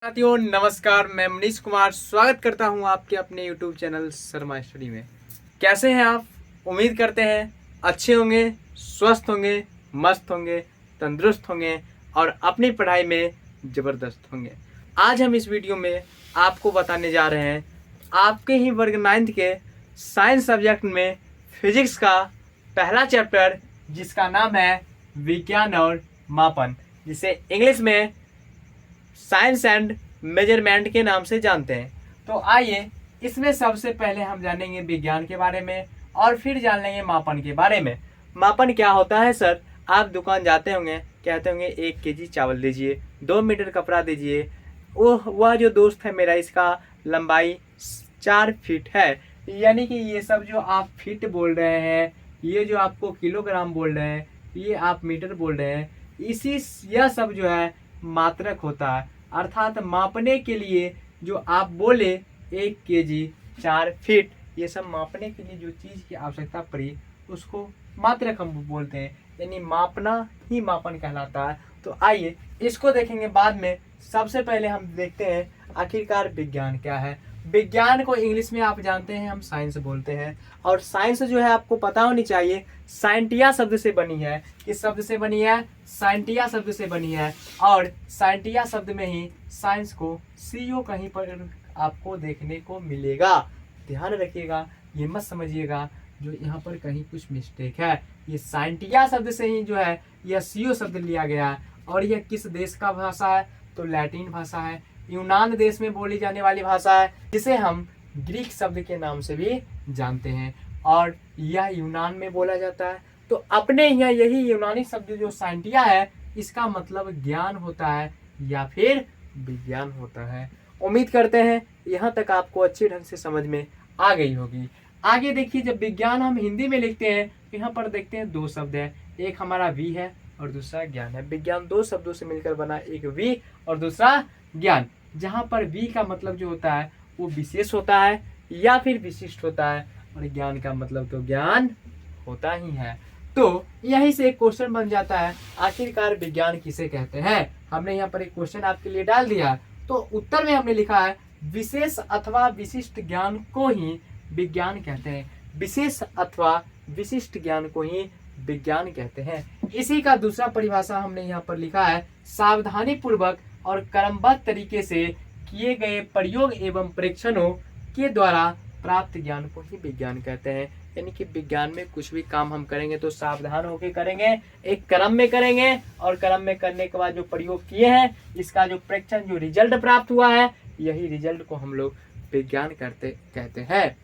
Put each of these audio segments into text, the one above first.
साथियों नमस्कार। मैं मनीष कुमार स्वागत करता हूं आपके अपने YouTube चैनल शर्मा स्टडी में। कैसे हैं आप? उम्मीद करते हैं अच्छे होंगे, स्वस्थ होंगे, मस्त होंगे, तंदुरुस्त होंगे और अपनी पढ़ाई में ज़बरदस्त होंगे। आज हम इस वीडियो में आपको बताने जा रहे हैं आपके ही वर्ग 9th के साइंस सब्जेक्ट में फिजिक्स का पहला चैप्टर, जिसका नाम है विज्ञान और मापन, जिसे इंग्लिश में साइंस एंड मेजरमेंट के नाम से जानते हैं। तो आइए, इसमें सबसे पहले हम जानेंगे विज्ञान के बारे में और फिर जान लेंगे मापन के बारे में। मापन क्या होता है सर? आप दुकान जाते होंगे, कहते होंगे 1 केजी चावल दीजिए, 2 मीटर कपड़ा दीजिए। वह जो दोस्त है मेरा, इसका लंबाई 4 फीट है। यानी कि ये सब जो आप फीट बोल रहे हैं, ये जो आपको किलोग्राम बोल रहे हैं, ये आप मीटर बोल रहे हैं, यह सब जो है मात्रक होता है। अर्थात मापने के लिए जो आप बोले 1 केजी 4 फीट, ये सब मापने के लिए जो चीज़ की आवश्यकता पड़ी उसको मात्रक हम बोलते हैं। यानी मापना ही मापन कहलाता है। तो आइए इसको देखेंगे बाद में। सबसे पहले हम देखते हैं आखिरकार विज्ञान क्या है। विज्ञान को इंग्लिश में आप जानते हैं हम साइंस बोलते हैं, और साइंस जो है आपको पता होनी चाहिए साइंटिया शब्द से बनी है। किस शब्द से बनी है? साइंटिया शब्द से बनी है। और साइंटिया शब्द में ही साइंस को सीओ कहीं पर आपको देखने को मिलेगा। ध्यान रखिएगा, ये मत समझिएगा जो यहाँ पर कहीं कुछ मिस्टेक है। ये साइंटिया शब्द से ही जो है यह सीओ शब्द लिया गया है। और यह किस देश का भाषा है? तो लैटिन भाषा है, यूनान देश में बोली जाने वाली भाषा है, जिसे हम ग्रीक शब्द के नाम से भी जानते हैं। और यह यूनान में बोला जाता है। तो अपने यहाँ यही यूनानी शब्द जो साइंटिया है, इसका मतलब ज्ञान होता है या फिर विज्ञान होता है। उम्मीद करते हैं यहाँ तक आपको अच्छे ढंग से समझ में आ गई होगी। आगे देखिए, जब विज्ञान हम हिंदी में लिखते हैं तो यहाँ पर देखते हैं 2 शब्द है। एक हमारा वी है और दूसरा ज्ञान है। विज्ञान 2 शब्दों से मिलकर बना, एक वी और दूसरा ज्ञान। जहाँ पर वी का मतलब जो होता है वो विशेष होता है या फिर विशिष्ट होता है, और ज्ञान का मतलब तो ज्ञान होता ही है। तो यहीं से एक क्वेश्चन बन जाता है, आखिरकार विज्ञान किसे कहते हैं। हमने यहाँ पर एक क्वेश्चन आपके लिए डाल दिया, तो उत्तर में हमने लिखा है विशेष अथवा विशिष्ट ज्ञान को ही विज्ञान कहते हैं। विशेष अथवा विशिष्ट ज्ञान को ही विज्ञान कहते हैं। इसी का दूसरा परिभाषा हमने यहाँ पर लिखा है, सावधानी पूर्वक और क्रमबद्ध तरीके से किए गए प्रयोग एवं परीक्षणों के द्वारा प्राप्त ज्ञान को ही विज्ञान कहते हैं। यानी कि विज्ञान में कुछ भी काम हम करेंगे तो सावधान होकर करेंगे, एक क्रम में करेंगे, और क्रम में करने के बाद जो प्रयोग किए हैं, इसका जो परीक्षण, जो रिजल्ट प्राप्त हुआ है, यही रिजल्ट को हम लोग विज्ञान कहते हैं।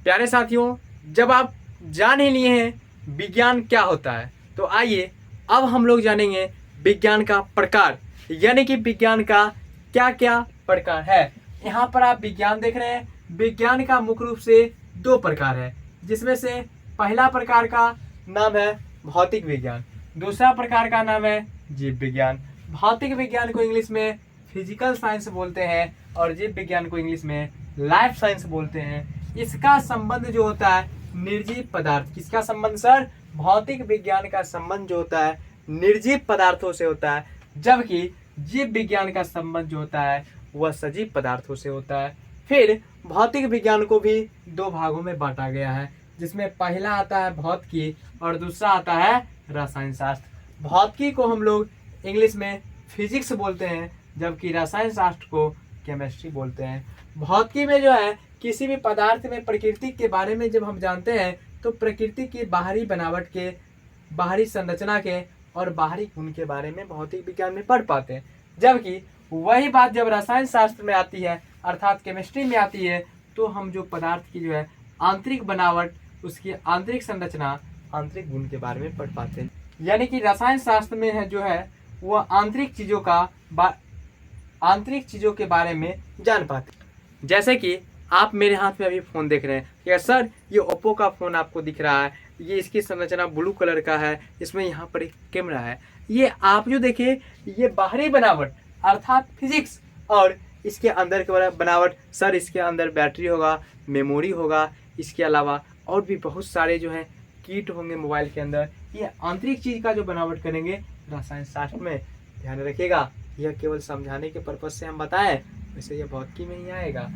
प्यारे साथियों, जब आप जान ही लिए हैं विज्ञान क्या होता है, तो आइए अब हम लोग जानेंगे विज्ञान का प्रकार। यानी कि विज्ञान का क्या क्या प्रकार है। यहाँ पर आप विज्ञान देख रहे हैं। विज्ञान का मुख्य रूप से 2 प्रकार है, जिसमें से पहला प्रकार का नाम है भौतिक विज्ञान, दूसरा प्रकार का नाम है जीव विज्ञान। भौतिक विज्ञान को इंग्लिश में फिजिकल साइंस बोलते हैं और जीव विज्ञान को इंग्लिश में लाइफ साइंस बोलते हैं। इसका संबंध जो होता है निर्जीव पदार्थ। किसका संबंध सर? भौतिक विज्ञान का संबंध जो होता है निर्जीव पदार्थों से होता है, जबकि जीव विज्ञान का संबंध जो होता है वह सजीव पदार्थों से होता है। फिर भौतिक विज्ञान को भी 2 भागों में बांटा गया है, जिसमें पहला आता है भौतिकी और दूसरा आता है रसायन शास्त्र। भौतिकी को हम लोग इंग्लिश में फिजिक्स बोलते हैं, जबकि रसायन शास्त्र को केमिस्ट्री बोलते हैं। भौतिकी में जो है किसी भी पदार्थ में प्रकृति के बारे में जब हम जानते हैं तो प्रकृति की बाहरी बनावट के, बाहरी संरचना के और बाहरी गुण के बारे में भौतिक विज्ञान में पढ़ पाते हैं। जबकि वही बात जब रसायन शास्त्र में आती है, अर्थात केमिस्ट्री में आती है, तो हम जो पदार्थ की जो है आंतरिक बनावट, उसकी आंतरिक संरचना, आंतरिक गुण के बारे में पढ़ पाते हैं। यानी कि रसायन शास्त्र में है जो है वह आंतरिक चीजों के बारे में जान पाते हैं। जैसे कि आप मेरे हाथ में अभी फोन देख रहे हैं, या सर ये ओप्पो का फोन आपको दिख रहा है, ये इसकी संरचना ब्लू कलर का है, इसमें यहाँ पर एक कैमरा है। ये आप जो देखिए ये बाहरी बनावट अर्थात फिजिक्स, और इसके अंदर की बनावट सर, इसके अंदर बैटरी होगा, मेमोरी होगा, इसके अलावा और भी बहुत सारे जो हैं कीट होंगे मोबाइल के अंदर। ये आंतरिक चीज का जो बनावट करेंगे रसायन शास्त्र में। ध्यान रखिएगा, यह केवल समझाने के पर्पज से हम बताएं, वैसे यह भौतिकी में ही आएगा।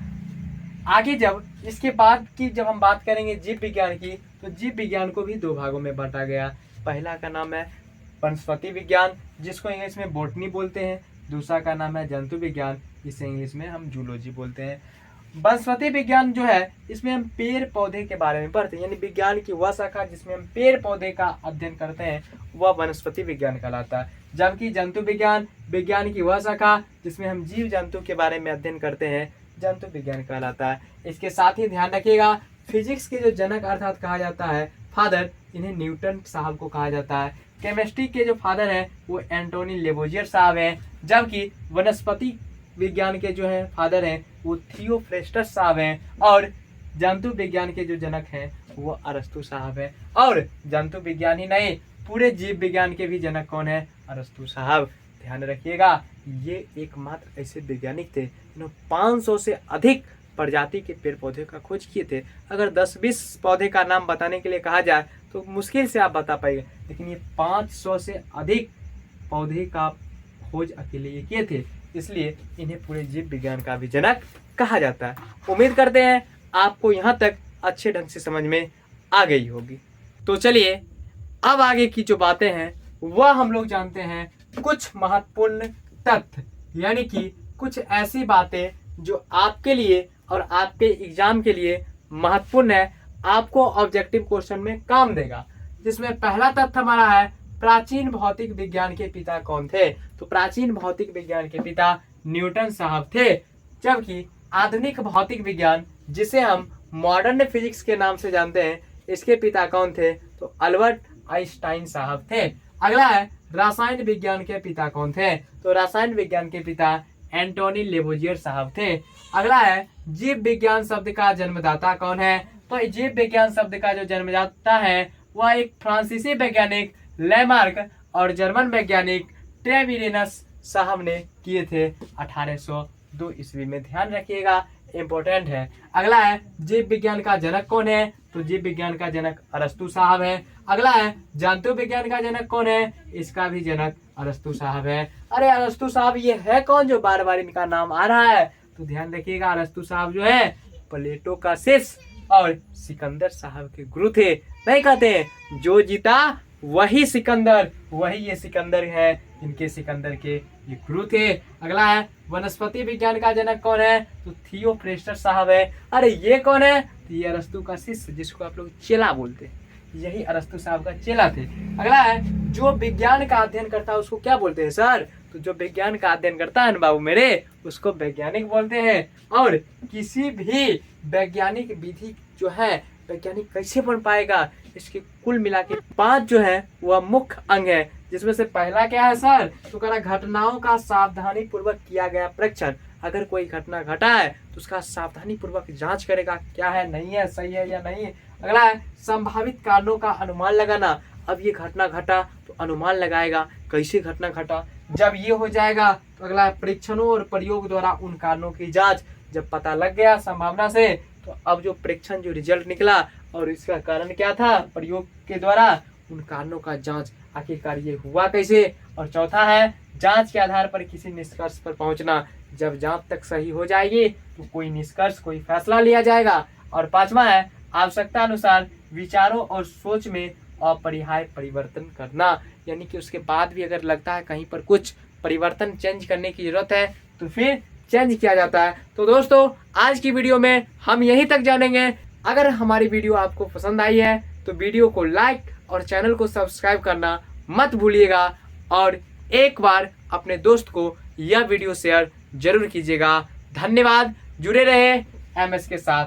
आगे जब इसके बाद की जब हम बात करेंगे जीव विज्ञान की, तो जीव विज्ञान को भी दो भागों में बांटा गया। पहला का नाम है वनस्पति विज्ञान, जिसको इंग्लिश में बॉटनी बोलते हैं। दूसरा का नाम है जंतु विज्ञान, जिसे इंग्लिश में हम जूलॉजी बोलते हैं। वनस्पति विज्ञान जो है, इसमें हम पेड़ पौधे के बारे में पढ़ते हैं, यानी विज्ञान की वह शाखा जिसमें हम पेड़ पौधे का अध्ययन करते हैं, वह वनस्पति विज्ञान कहलाता है। जबकि जंतु विज्ञान, विज्ञान की वह शाखा जिसमें हम जीव जंतु के बारे में अध्ययन करते हैं, जंतु विज्ञान कहलाता है। इसके साथ ही ध्यान रखिएगा, फिजिक्स के जो जनक अर्थात कहा जाता है फादर, इन्हें न्यूटन साहब को कहा जाता है। केमिस्ट्री के जो फादर हैं वो एंटोनी लेवोजियर साहब हैं। जबकि वनस्पति विज्ञान के जो है फादर हैं वो थियोफ्रेस्टस साहब हैं। और जंतु विज्ञान के जो जनक हैं वो अरस्तु साहब हैं। और जंतु विज्ञान ही नहीं, पूरे जीव विज्ञान के भी जनक कौन है? अरस्तु साहब। ध्यान रखिएगा, ये एकमात्र ऐसे वैज्ञानिक थे जिन्होंने 500 से अधिक प्रजाति के पेड़ पौधे का खोज किए थे। अगर 10-20 पौधे का नाम बताने के लिए कहा जाए तो मुश्किल से आप बता पाएंगे, लेकिन ये 500 से अधिक पौधे का खोज अकेले ये किए थे, इसलिए इन्हें पूरे जीव विज्ञान का भी जनक कहा जाता है। उम्मीद करते हैं आपको यहाँ तक अच्छे ढंग से समझ में आ गई होगी। तो चलिए अब आगे की जो बातें हैं वह हम लोग जानते हैं कुछ महत्वपूर्ण तथ्य, यानी कि कुछ ऐसी बातें जो आपके लिए और आपके एग्जाम के लिए महत्वपूर्ण है, आपको ऑब्जेक्टिव क्वेश्चन में काम देगा। जिसमें पहला तथ्य हमारा है, प्राचीन भौतिक विज्ञान के पिता कौन थे? तो प्राचीन भौतिक विज्ञान के पिता न्यूटन साहब थे। जबकि आधुनिक भौतिक विज्ञान, जिसे हम मॉडर्न फिजिक्स के नाम से जानते हैं, इसके पिता कौन थे? तो अल्बर्ट आइंस्टाइन साहब थे। अगला है, रसायन विज्ञान के पिता कौन थे? तो रसायन विज्ञान के पिता एंटोनी लेवोजियर साहब थे। अगला है, जीव विज्ञान शब्द का जन्मदाता कौन है? तो जीव विज्ञान शब्द का जो जन्मदाता है वह एक फ्रांसीसी वैज्ञानिक लेमार्क और जर्मन वैज्ञानिक ट्रेविरेनस साहब ने किए थे 1802 ईस्वी में। ध्यान रखिएगा, इंपॉर्टेंट है। अगला है, जीव विज्ञान का जनक कौन है? तो जीव विज्ञान का जनक अरस्तु साहब है। अगला है, जंतु विज्ञान का जनक कौन है? इसका भी जनक अरस्तु साहब है। अरे अरस्तु साहब ये है कौन जो बार बार इनका नाम आ रहा है? तो ध्यान रखिएगा, अरस्तु साहब जो है प्लेटो का शिष्य और सिकंदर साहब के गुरु थे। नहीं कहते हैं जो जीता वही सिकंदर, वही ये सिकंदर है, इनके सिकंदर के ये गुरु थे। अगला है, वनस्पति विज्ञान का जनक कौन है? तो थियोफ्रेस्टस साहब है। अरे ये कौन है? तो ये अरस्तु का शिष्य, जिसको आप लोग चेला बोलते हैं, यही अरस्तु साहब का चेला थे। अगला है, जो विज्ञान का अध्ययन करता है उसको क्या बोलते हैं सर? तो जो विज्ञान का अध्ययन करता है ना बाबू मेरे, उसको वैज्ञानिक बोलते हैं। और किसी भी वैज्ञानिक विधि जो है, वैज्ञानिक कैसे बन पाएगा, इसके कुल मिला के 5 जो है वह मुख्य अंग है। जिसमें से पहला क्या है सर? तो कह रहा घटनाओं का सावधानी पूर्वक किया गया परीक्षण। अगर कोई घटना घटा है तो उसका सावधानी पूर्वक जांच करेगा, क्या है, नहीं है, सही है या नहीं। अगला है, संभावित कारणों का अनुमान लगाना। अब ये घटना घटा तो अनुमान लगाएगा कैसे घटना घटा। जब ये हो जाएगा तो अगला है, परीक्षणों और प्रयोग द्वारा उन कारणों की जांच। जब पता लग गया संभावना से, तो अब जो परीक्षण जो रिजल्ट निकला और इसका कारण क्या था, प्रयोग के द्वारा उन कारणों का जांच, आखिरकार ये हुआ कैसे। और चौथा है, जांच के आधार पर किसी निष्कर्ष पर पहुंचना। जब जांच तक सही हो जाएगी तो कोई निष्कर्ष, कोई फैसला लिया जाएगा। और पांचवा है, आवश्यकता अनुसार विचारों और सोच में अपरिहार्य परिवर्तन करना, यानी कि उसके बाद भी अगर लगता है कहीं पर कुछ परिवर्तन, चेंज करने की जरूरत है तो फिर चेंज किया जाता है। तो दोस्तों आज की वीडियो में हम यहीं तक जानेंगे। अगर हमारी वीडियो आपको पसंद आई है तो वीडियो को लाइक और चैनल को सब्सक्राइब करना मत भूलिएगा। और एक बार अपने दोस्त को यह वीडियो शेयर जरूर कीजिएगा। धन्यवाद, जुड़े रहे MS के साथ।